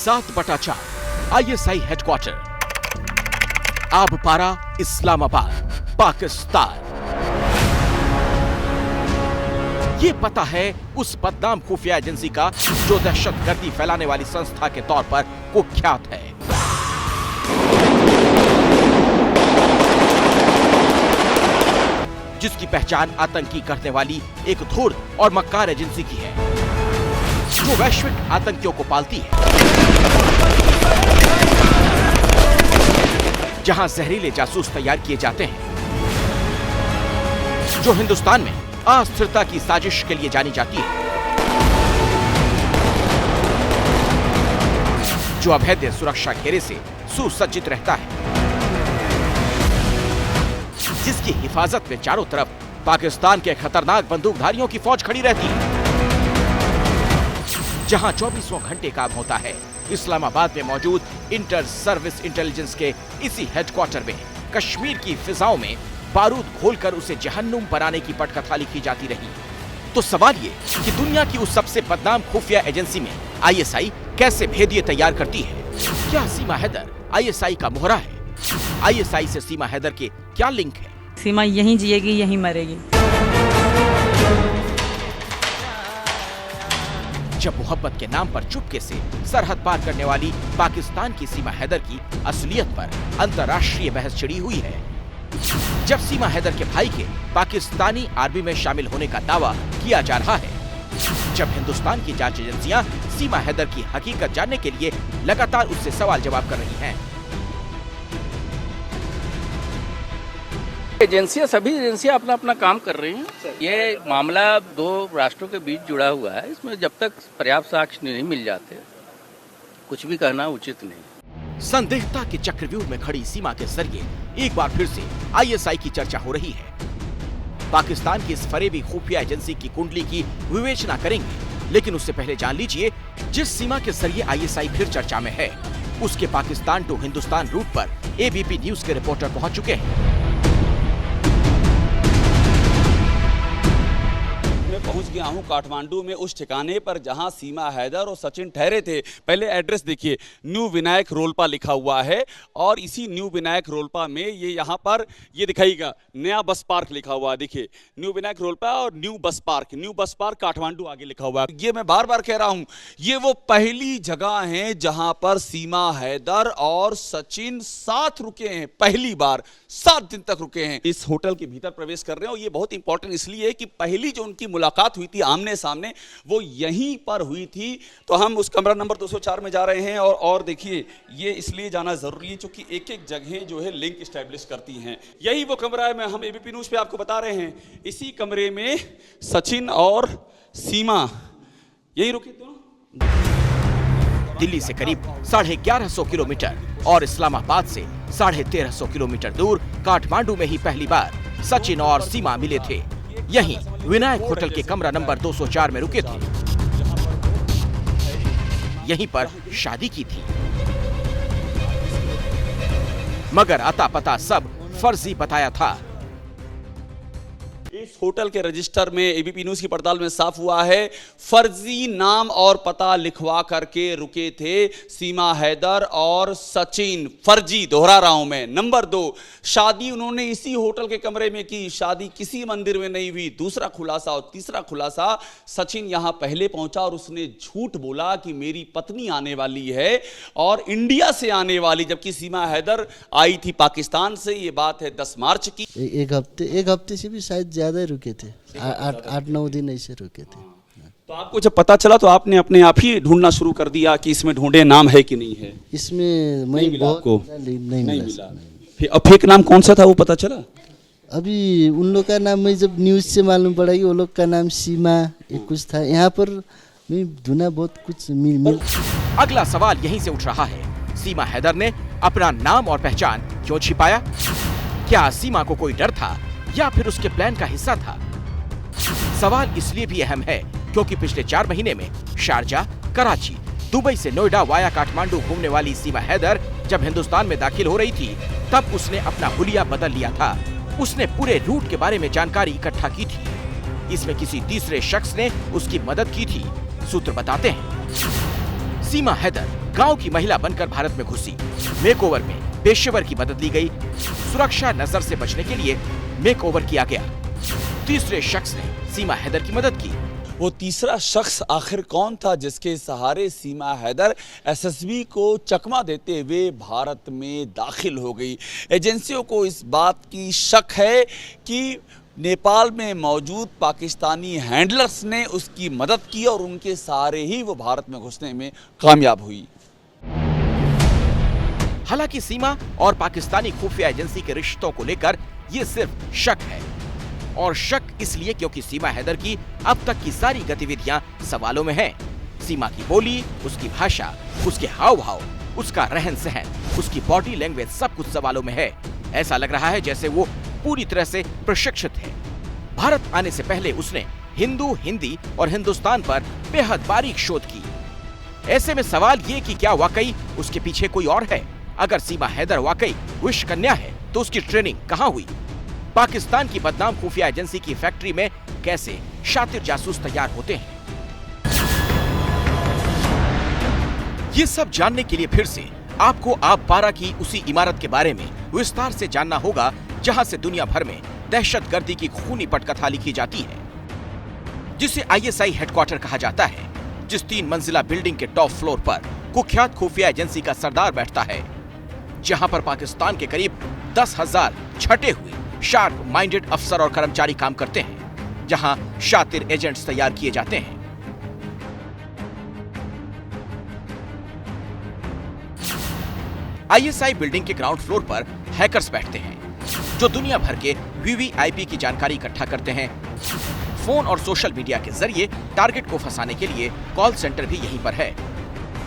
7/4 ISI headquarter, Aabpara, Islamabad, Pakistan. ये पता है उस बदनाम खुफिया एजेंसी का जो दहशतगर्दी फैलाने वाली संस्था के तौर पर कुख्यात है। जिसकी पहचान आतंकी करने वाली एक धूर्त और मक्कार एजेंसी की है, जो वैश्विक आतंकियों को पालती है, जहां जहरीले जासूस तैयार किए जाते हैं, जो हिंदुस्तान में अस्थिरता की साजिश के लिए जानी जाती है, जो अभेद्य सुरक्षा घेरे से सुसज्जित रहता है, जिसकी हिफाजत में चारों तरफ पाकिस्तान के खतरनाक बंदूकधारियों की फौज खड़ी रहती है, जहां 24वां घंटे काम होता है। इस्लामाबाद में मौजूद इंटर सर्विस इंटेलिजेंस के इसी हेडक्वार्टर में कश्मीर की फिजाओं में बारूद घोलकर उसे जहन्नुम बनाने की पटकथा लिखी जाती रही। तो सवाल ये कि दुनिया की उस सबसे बदनाम खुफिया एजेंसी में ISI कैसे भेदिए तैयार करती है? क्या सीमा हैदर ISI का मोहरा है? ISI से सीमा हैदर के क्या लिंक है? सीमा यहीं जिएगी, यहीं मरेगी। जब मोहब्बत के नाम पर चुपके से सरहद पार करने वाली पाकिस्तान की सीमा हैदर की असलियत पर अंतर्राष्ट्रीय बहस छिड़ी हुई है, जब सीमा हैदर के भाई के पाकिस्तानी आर्मी में शामिल होने का दावा किया जा रहा है, जब हिंदुस्तान की जांच एजेंसियां सीमा हैदर की हकीकत जानने के लिए लगातार उससे सवाल जवाब कर रही हैं। सभी एजेंसियां अपना अपना काम कर रही हैं। ये मामला दो राष्ट्रों के बीच जुड़ा हुआ है। इसमें जब तक पर्याप्त साक्ष्य नहीं मिल जाते, कुछ भी कहना उचित नहीं। संदिग्धता के चक्रव्यूह में खड़ी सीमा के जरिए एक बार फिर से ISI की चर्चा हो रही है। पाकिस्तान की इस फरेबी खुफिया एजेंसी की कुंडली की विवेचना करेंगे, लेकिन उससे पहले जान लीजिए जिस सीमा के जरिए ISI फिर चर्चा में है, उसके पाकिस्तान टू हिंदुस्तान रूट पर ABP न्यूज के रिपोर्टर पहुंच चुके हैं। पहुंच गया हूं काठमांडू में उस ठिकाने पर जहां सीमा हैदर और सचिन ठहरे थे। पहले एड्रेस देखिए, न्यू विनायक रोलपा लिखा हुआ है और इसी न्यू विनायक रोलपा में ये यहां पर ये दिखाईगा नया बस पार्क लिखा हुआ है। देखिए न्यू विनायक रोलपा और न्यू बस पार्क काठमांडू आगे लिखा हुआ है। ये मैं बार बार कह रहा हूं, ये वो पहली जगह है जहां पर सीमा हैदर और सचिन साथ रुके हैं। पहली बार 7 दिन तक रुके हैं। इस होटल के भीतर प्रवेश कर रहे हैं और ये बहुत इंपॉर्टेंट इसलिए है कि पहली जो उनकी मुलाकात हुई थी आमने सामने, वो यहीं पर हुई थी। तो हम उस कमरा नंबर 204 में जा रहे हैं और देखिए ये इसलिए जाना जरूरी है क्योंकि एक एक जगह जो है लिंक एस्टैब्लिश करती हैं। यही वो कमरा है, हम ABP न्यूज पे आपको बता रहे हैं। इसी कमरे में सचिन और सीमा यही रुके दोनों। दिल्ली से करीब 1150 किलोमीटर और इस्लामाबाद से 1350 किलोमीटर दूर काठमांडू में ही पहली बार सचिन और सीमा मिले थे। यहीं विनायक होटल के कमरा नंबर 204 में रुके थे। यहीं पर शादी की थी, मगर अता पता सब फर्जी बताया था। इस होटल के रजिस्टर में ABP न्यूज की पड़ताल में साफ हुआ है, फर्जी नाम और पता लिखवा करके रुके थे सीमा हैदर और सचिन। फर्जी, दोहरा रहा हूं मैं। नंबर 2, शादी उन्होंने इसी होटल के कमरे में की, शादी किसी मंदिर में नहीं हुई। दूसरा खुलासा और तीसरा खुलासा, सचिन यहां पहले पहुंचा और उसने झूठ बोला कि मेरी पत्नी आने वाली है और इंडिया से आने वाली, जबकि सीमा हैदर आई थी पाकिस्तान से। ये बात है 10 मार्च की। एक हफ्ते से भी शायद ज्यादा रुके थे, 8-9 दिन ऐसे रुके थे। तो आपको जब पता चला तो आपने अपने आप ही ढूंढना शुरू कर दिया कि इसमें ढूंढे नाम है कि नहीं है? इसमें मैं नहीं मिला। फिर अब फेक नाम कौन सा था वो पता चला? अभी उन लोग का नाम मैं जब न्यूज से मालूम पड़ा कि वो लोग का नाम सीमा एक कुछ था। यहाँ पर मैं ढूंढा, बहुत कुछ मिल। अगला सवाल यहीं से उठ रहा है, सीमा हैदर ने अपना नाम और पहचान क्यों छिपाया? क्या सीमा को कोई डर था या फिर उसके प्लान का हिस्सा था? सवाल इसलिए भी अहम है क्योंकि पिछले 4 महीने में शारजा, कराची, दुबई से नोएडा वाया काठमांडू घूमने वाली सीमा हैदर जब हिंदुस्तान में दाखिल हो रही थी, तब उसने अपना हुलिया बदल लिया था। उसने पूरे रूट के बारे में जानकारी इकट्ठा की थी। इसमें किसी तीसरे शख्स ने उसकी मदद की थी। सूत्र बताते हैं सीमा हैदर गांव की महिला बनकर भारत में घुसी। मेकओवर में पेशेवर की मदद ली गई। सुरक्षा नजर से बचने के लिए मेकओवर किया गया। तीसरे शख्स ने सीमा हैदर की मदद की। वो तीसरा शख्स आखिर कौन था जिसके सहारे सीमा हैदर एसएसबी को चकमा देते हुए भारत में दाखिल हो गई? एजेंसियों को इस बात की शक है कि नेपाल में मौजूद पाकिस्तानी हैंडलर्स ने उसकी मदद की और उनके सहारे ही वो भारत में घुसने में कामयाब हुई। हालांकि सीमा और पाकिस्तानी खुफिया एजेंसी के रिश्तों को लेकर ये सिर्फ शक है, और शक इसलिए क्योंकि सीमा हैदर की अब तक की सारी गतिविधियां सवालों में हैं। सीमा की बोली, उसकी भाषा, उसके हाव भाव, उसका रहन सहन, उसकी बॉडी लैंग्वेज, सब कुछ सवालों में है। ऐसा लग रहा है जैसे वो पूरी तरह से प्रशिक्षित है। भारत आने से पहले उसने हिंदी और हिंदुस्तान पर बेहद बारीक शोध की। ऐसे में सवाल ये कि क्या वाकई उसके पीछे कोई और है? अगर सीमा हैदर वाकई विश्व कन्या है तो उसकी ट्रेनिंग कहाँ हुई? पाकिस्तान की बदनाम खुफिया एजेंसी की फैक्ट्री में कैसे शातिर जासूस तैयार होते हैं? ये सब जानने के लिए फिर से आपको आप 12 की उसी इमारत के बारे में विस्तार से जानना होगा जहां से दुनिया भर में दहशतगर्दी की खूनी पटकथा लिखी जाती है, जिसे आईएसआई हेडक्वार्टर कहा जाता है, जिस 3 मंजिला बिल्डिंग के टॉप फ्लोर पर कुख्यात खुफिया एजेंसी का सरदार बैठता है, जहां पर पाकिस्तान के करीब 10,000 छटे हुए शार्प माइंडेड अफसर और कर्मचारी काम करते हैं, जहां शातिर एजेंट्स तैयार किए जाते हैं। आईएसआई बिल्डिंग के ग्राउंड फ्लोर पर हैकर्स बैठते हैं, जो दुनिया भर के वीवीआईपी की जानकारी इकट्ठा करते हैं। फोन और सोशल मीडिया के जरिए टारगेट को फंसाने के लिए कॉल सेंटर भी यहीं पर है।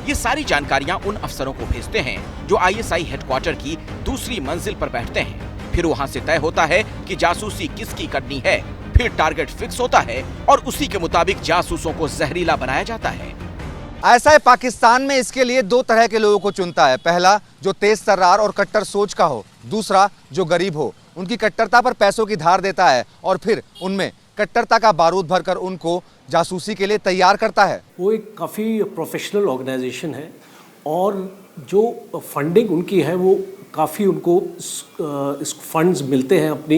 ये सारी जानकारियां उन अफसरों को भेजते हैं जो आईएसआई हेडक्वार्टर की दूसरी मंजिल पर बैठते हैं। फिर वहां से तय होता है कि जासूसी किसकी करनी है। फिर टारगेट फिक्स होता है और उसी के मुताबिक जासूसों को जहरीला बनाया जाता है। आईएसआई पाकिस्तान में इसके लिए 2 तरह के लोगों को चुनता है। पहला, जो तेज तर्रार और कट्टर सोच का हो। दूसरा, जो गरीब हो, उनकी कट्टरता पर पैसों की धार देता है और फिर उनमें कट्टरता का बारूद भरकर उनको जासूसी के लिए तैयार करता है। वो एक काफ़ी प्रोफेशनल ऑर्गेनाइजेशन है और जो फंडिंग उनकी है वो काफ़ी उनको फंड्स मिलते हैं अपनी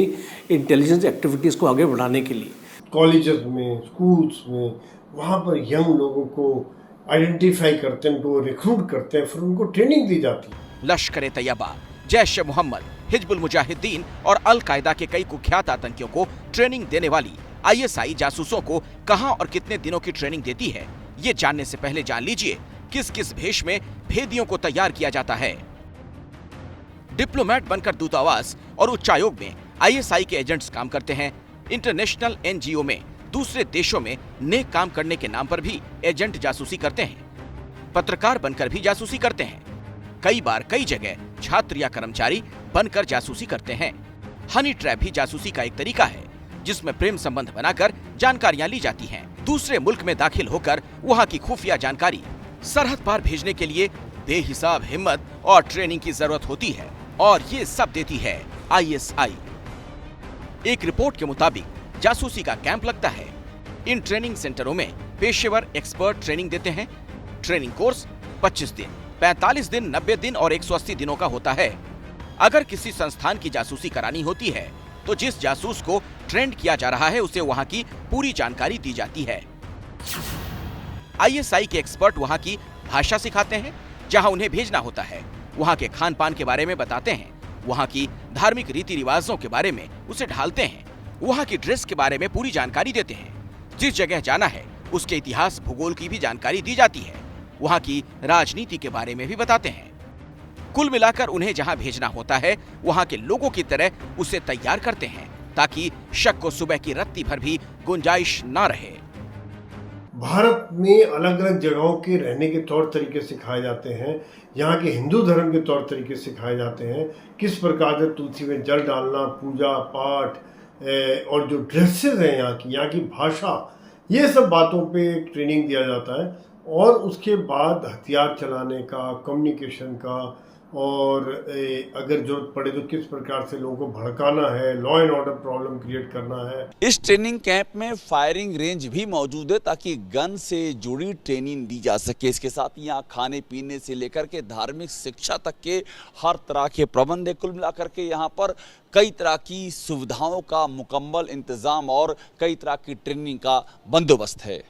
इंटेलिजेंस एक्टिविटीज़ को आगे बढ़ाने के लिए। कॉलेजेस में, स्कूल्स में, वहाँ पर यंग लोगों को आइडेंटिफाई करते हैं, उनको रिक्रूट करते हैं, फिर उनको ट्रेनिंग दी जाती है। लश्कर तैयबा, जैश मोहम्मद, हिजबुल मुजाहिदीन और अल कायदा के कई कुख्यात आतंकियों को ट्रेनिंग देने वाली आईएसआई जासूसों को कहां और कितने दिनों की ट्रेनिंग देती है, ये जानने से पहले जान लीजिए किस किस भेष में भेदियों को तैयार किया जाता है। डिप्लोमेट बनकर दूतावास और उच्चायोग में आईएसआई के एजेंट्स काम करते हैं। इंटरनेशनल एनजीओ में, दूसरे देशों में नेक काम करने के नाम पर भी एजेंट जासूसी करते हैं। पत्रकार बनकर भी जासूसी करते हैं। कई बार कई जगह छात्र या कर्मचारी बनकर जासूसी करते हैं। हनी ट्रैप भी जासूसी का एक तरीका है, जिसमें प्रेम संबंध बनाकर जानकारियां ली जाती हैं। दूसरे मुल्क में दाखिल होकर वहां की खुफिया जानकारी सरहद पार भेजने के लिए बेहिसाब हिम्मत और ट्रेनिंग की जरूरत होती है, और ये सब देती है आईएसआई। एक रिपोर्ट के मुताबिक जासूसी का कैंप लगता है। इन ट्रेनिंग सेंटरों में पेशेवर एक्सपर्ट ट्रेनिंग देते हैं। ट्रेनिंग कोर्स 25 दिन, 45 दिन, 90 दिन और 180 दिनों का होता है। अगर किसी संस्थान की जासूसी करानी होती है तो जिस जासूस को ट्रेंड किया जा रहा है उसे वहां की पूरी जानकारी दी जाती है। आईएसआई के एक्सपर्ट वहां की भाषा सिखाते हैं, जहां उन्हें भेजना होता है। वहां के खान पान के बारे में बताते हैं। वहां की धार्मिक रीति रिवाजों के बारे में उसे ढालते हैं। वहां की ड्रेस के बारे में पूरी जानकारी देते हैं। जिस जगह जाना है उसके इतिहास भूगोल की भी जानकारी दी जाती है। वहां की राजनीति के बारे में भी बताते हैं। कुल मिलाकर उन्हें जहां भेजना होता है वहां के लोगों की तरह उसे तैयार करते हैं, ताकि शक को सुबह की रत्ती भर भी गुंजाइश ना रहे। भारत में अलग अलग जगहों के रहने के तौर तरीके सिखाए जाते हैं। यहाँ के हिंदू धर्म के तौर तरीके सिखाए जाते हैं। किस प्रकार से तुलसी में जल डालना, पूजा पाठ, और जो ड्रेसेस हैं यहाँ की भाषा, ये सब बातों पे ट्रेनिंग दिया जाता है। और उसके बाद हथियार चलाने का, कम्युनिकेशन का, और अगर जरूरत पड़े तो किस प्रकार से लोगों को भड़काना है, law and order problem create करना है। इस ट्रेनिंग कैंप में फायरिंग रेंज भी मौजूद है ताकि गन से जुड़ी ट्रेनिंग दी जा सके। इसके साथ ही यहाँ खाने पीने से लेकर के धार्मिक शिक्षा तक के हर तरह के प्रबंध है। कुल मिलाकर के यहाँ पर कई तरह की सुविधाओं का मुकम्मल इंतजाम और कई तरह की ट्रेनिंग का बंदोबस्त है।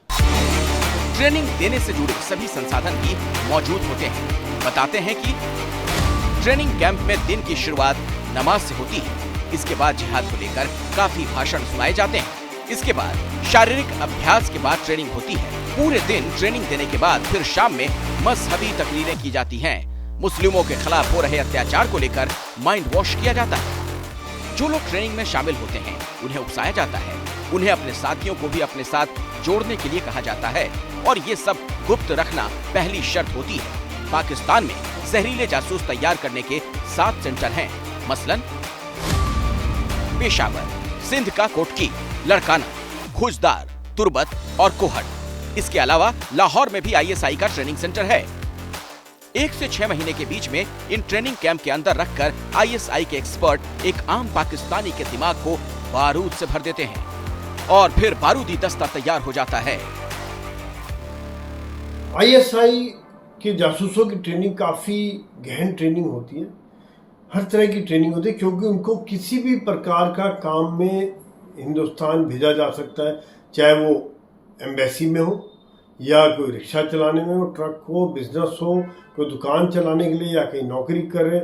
ट्रेनिंग देने से जुड़े सभी संसाधन भी मौजूद होते हैं। बताते हैं कि ट्रेनिंग कैंप में दिन की शुरुआत नमाज से होती है। इसके बाद जिहाद को लेकर काफी भाषण सुनाए जाते हैं। इसके बाद शारीरिक अभ्यास के बाद ट्रेनिंग होती है। पूरे दिन ट्रेनिंग देने के बाद फिर शाम में मजहबी तकरीरें की जाती हैं। मुस्लिमों के खिलाफ हो रहे अत्याचार को लेकर माइंड वॉश किया जाता है। जो लोग ट्रेनिंग में शामिल होते हैं उन्हें उकसाया जाता है। उन्हें अपने साथियों को भी अपने साथ जोड़ने के लिए कहा जाता है और ये सब गुप्त रखना पहली शर्त होती है। पाकिस्तान में जहरीले जासूस तैयार करने के 7 सेंटर हैं, मसलन पेशावर, सिंध का कोटकी, लड़काना, खुजदार, तुर्बत और कोहट। इसके अलावा लाहौर में भी ISI का ट्रेनिंग सेंटर है। 1 से 6 महीने के बीच में इन ट्रेनिंग कैंप के अंदर रखकर ISI के एक्सपर्ट एक आम पाकिस्तानी के दिमाग को बारूद से भर देते हैं और फिर बारूदी दस्ता तैयार हो जाता है। ISI के जासूसों की ट्रेनिंग काफ़ी गहन ट्रेनिंग होती है। हर तरह की ट्रेनिंग होती है क्योंकि उनको किसी भी प्रकार का काम में हिंदुस्तान भेजा जा सकता है, चाहे वो एम्बेसी में हो या कोई रिक्शा चलाने में हो, ट्रक हो, बिजनेस हो, कोई दुकान चलाने के लिए या कहीं नौकरी करे।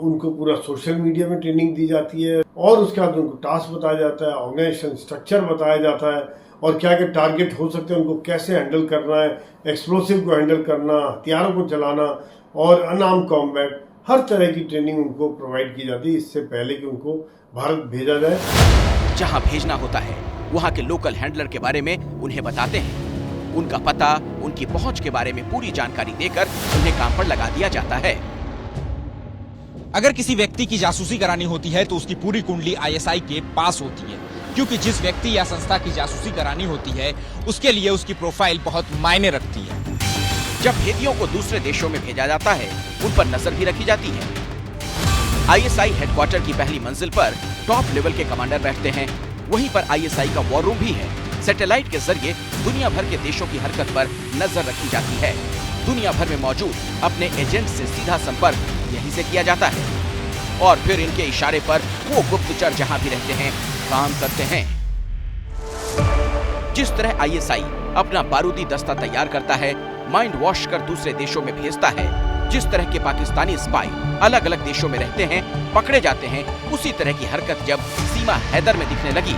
उनको पूरा सोशल मीडिया में ट्रेनिंग दी जाती है और उसके बाद उनको टास्क बताया जाता है, ऑर्गेनाइजेशन स्ट्रक्चर बताया जाता है और क्या क्या टारगेट हो सकते हैं, उनको कैसे हैंडल करना है, एक्सप्लोसिव को हैंडल करना, हथियारों को चलाना और अनआर्म्ड कॉम्बैट, हर तरह की ट्रेनिंग उनको प्रोवाइड की जाती है इससे पहले कि उनको भारत भेजा जाए। जहां भेजना होता है वहां के लोकल हैंडलर के बारे में उन्हें बताते हैं। उनका पता, उनकी पहुंच के बारे में पूरी जानकारी देकर उन्हें काम पर लगा दिया जाता है। अगर किसी व्यक्ति की जासूसी करानी होती है तो उसकी पूरी कुंडली ISI के पास होती है, क्योंकि जिस व्यक्ति या संस्था की जासूसी करानी होती है उसके लिए उसकी प्रोफाइल बहुत मायने रखती है। जब भेदियों को दूसरे देशों में भेजा जाता है उन पर नजर भी रखी जाती है। ISI हेडक्वार्टर की पहली मंजिल पर टॉप लेवल के कमांडर बैठते हैं। वहीं पर ISI का वॉर रूम भी है। सैटेलाइट के जरिए दुनिया भर के देशों की हरकत पर नजर रखी जाती है। दुनिया भर में मौजूद अपने एजेंट से सीधा संपर्क यहीं से किया जाता है और फिर इनके इशारे पर वो गुप्तचर जहां भी रहते हैं काम करते हैं। जिस तरह ISI अपना बारूदी दस्ता तैयार करता है, माइंड वॉश कर दूसरे देशों में भेजता है, जिस तरह के पाकिस्तानी स्पाई अलग अलग देशों में रहते हैं, पकड़े जाते हैं, उसी तरह की हरकत जब सीमा हैदर में दिखने लगी,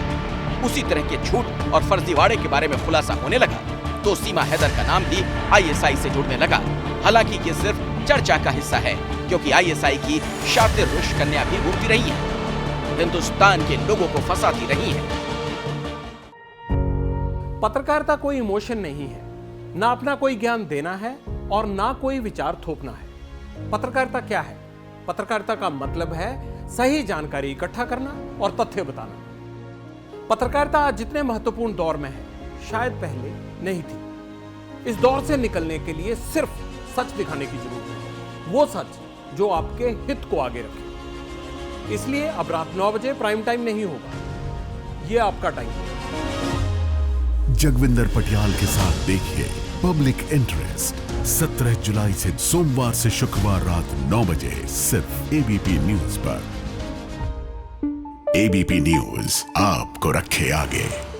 उसी तरह के झूठ और फर्जीवाड़े के बारे में खुलासा होने लगा, तो सीमा हैदर का नाम भी ISI से जुड़ने लगा। हालांकि ये सिर्फ चर्चा का हिस्सा है क्योंकि ISI की शातिर रुश कन्या भी घूमती रही है, हिंदुस्तान के लोगों को फंसाती रही है। पत्रकारिता कोई इमोशन नहीं है, ना अपना कोई ज्ञान देना है और ना कोई विचार थोपना है। पत्रकारिता क्या है? पत्रकारिता का मतलब है सही जानकारी इकट्ठा करना और तथ्य बताना। पत्रकारिता आज जितने महत्वपूर्ण दौर में है शायद पहले नहीं थी। इस दौर से निकलने के लिए सिर्फ सच दिखाने की जरूरत है, वो सच जो आपके हित को आगे रखे। इसलिए अब रात 9 बजे प्राइम टाइम नहीं होगा, ये आपका टाइम है। जगविंदर पटियाल के साथ देखिए पब्लिक इंटरेस्ट 17 जुलाई से सोमवार से शुक्रवार रात 9 बजे सिर्फ ABP न्यूज पर। ABP न्यूज आपको रखे आगे।